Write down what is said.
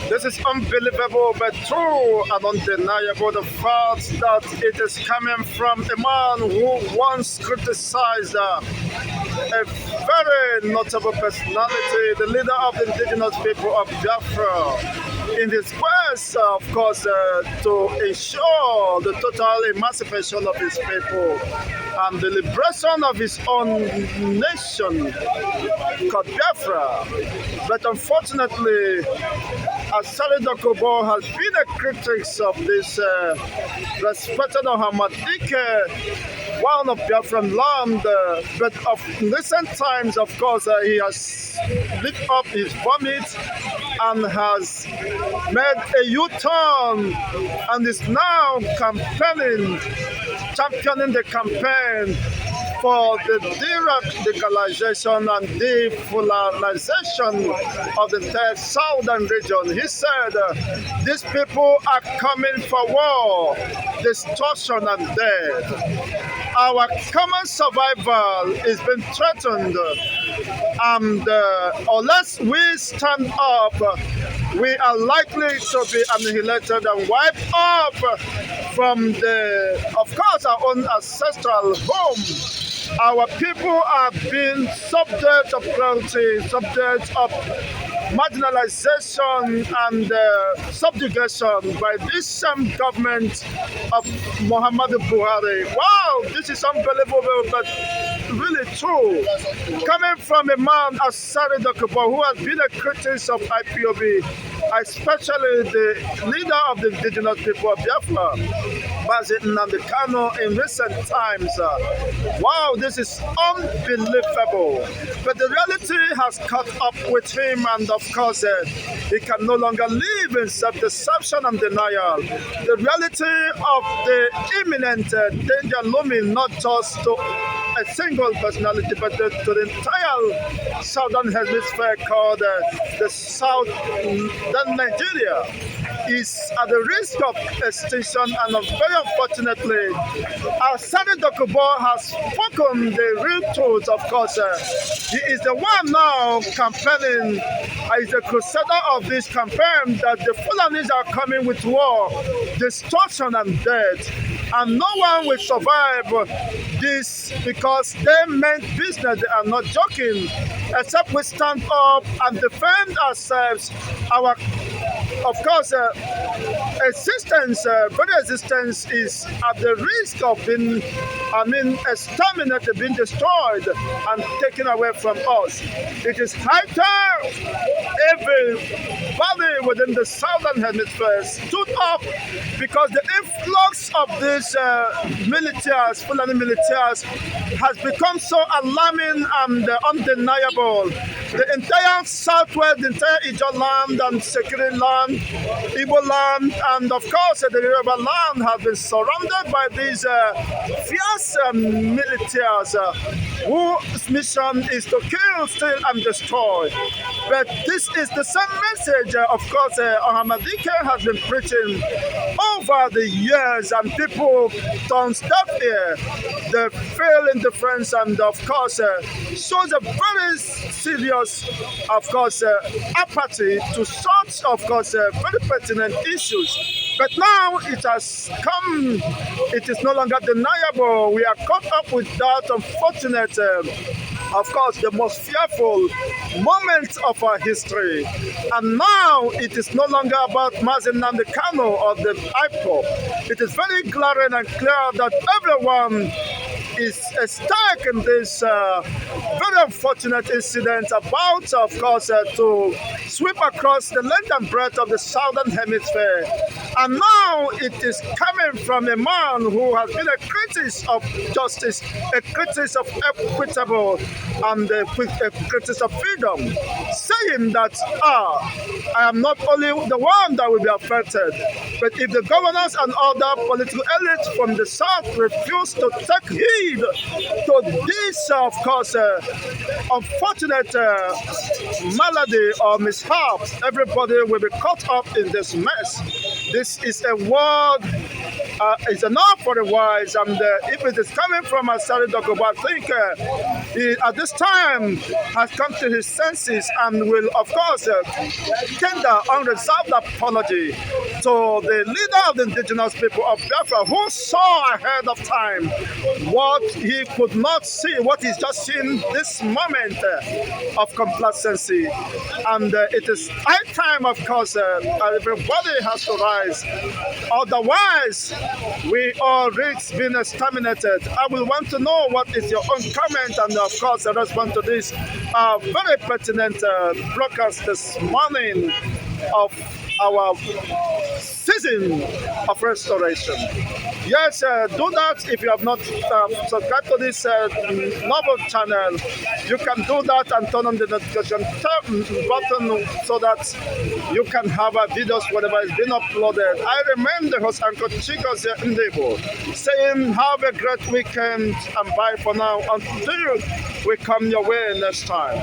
This is unbelievable but true and undeniable. The fact that it is coming from a man who once criticized a very notable personality, the leader of the indigenous people of Biafra, in his quest, of course, to ensure the total emancipation of his people and the liberation of his own nation called Biafra. But unfortunately, ASARI DOKUBU has been a critic of this respected Hamadike, one of Biafran land, but of recent times, of course, he has licked up his vomit and has made a U-turn and is now championing the campaign for the de-radicalization and de-fulanization of the entire southern region. He said, these people are coming for war, destruction and death. Our common survival is being threatened, and unless we stand up, we are likely to be annihilated and wiped off from of course, our own ancestral home. Our people are being subject of cruelty, subject of marginalization and subjugation by this same government of Muhammadu Buhari. Wow, this is unbelievable, but really true. Coming from a man, ASARI DOKUBU, who has been a critic of IPOB, especially the leader of the indigenous people of Biafra, Nnamdi Kanu, in recent times. Wow, this is unbelievable. But the reality has caught up with him, and of course, he can no longer live in self-deception and denial. The reality of the imminent danger looming not just to a single personality, but to the entire southern hemisphere called the southern Nigeria, is at the risk of extinction, and very unfortunately, ASARI DOKUBU has spoken the real truth. Of course, he is the one now campaigning, is the crusader of this campaign, that the Fulanis are coming with war, destruction and death, and no one will survive this because they meant business. They are not joking, except we stand up and defend ourselves. Our, of course, existence, very existence is at the risk of being, exterminated, being destroyed and taken away from us. It is high time everybody within the southern hemisphere stood up, because the influx of these militias, Fulani militias, has become so alarming and undeniable. The entire southwest, the entire Ijo land and Sekiri land, Igbo land, and of course the Yoruba land have been surrounded by these fierce militias whose mission is to kill, steal, and destroy. But this is the same message, of course, Hamadike has been preaching over the years, and people don't stop here. They feel indifference, and of course, shows a very serious, of course, apathy to such, of course, very pertinent issues. But now it has come, it is no longer deniable. We are caught up with that unfortunate, of course, the most fearful moment of our history. And now it is no longer about Nnamdi Kanu or the IPOB. It is very glaring and clear that everyone is a stake in this very unfortunate incident about, of course, to sweep across the length and breadth of the southern hemisphere. And now it is coming from a man who has been a critic of justice, a critic of equitable, and a critic of freedom, saying that, I am not only the one that will be affected, but if the governors and other political elites from the south refuse to take heed to this, of course, unfortunate malady or mishap, everybody will be caught up in this mess. This is a world is enough for the wise. And if it is coming from ASARI DOKUBU, I think he, at this time, has come to his senses and will, of course, tender unreserved apology to the leader of the indigenous people of Biafra, who saw ahead of time what he could not see, what he's just seen this moment of complacency. And it is high time, of course, everybody has to rise. Otherwise, we all risk being exterminated. I will want to know what is your own comment and, of course, a response to this very pertinent broadcast this morning of our season of restoration. Yes, do that if you have not subscribed to this novel channel. You can do that and turn on the notification button so that you can have our videos whenever it's been uploaded. I remain the host, Uncle Chicos Ndebo, saying have a great weekend and bye for now until we come your way next time.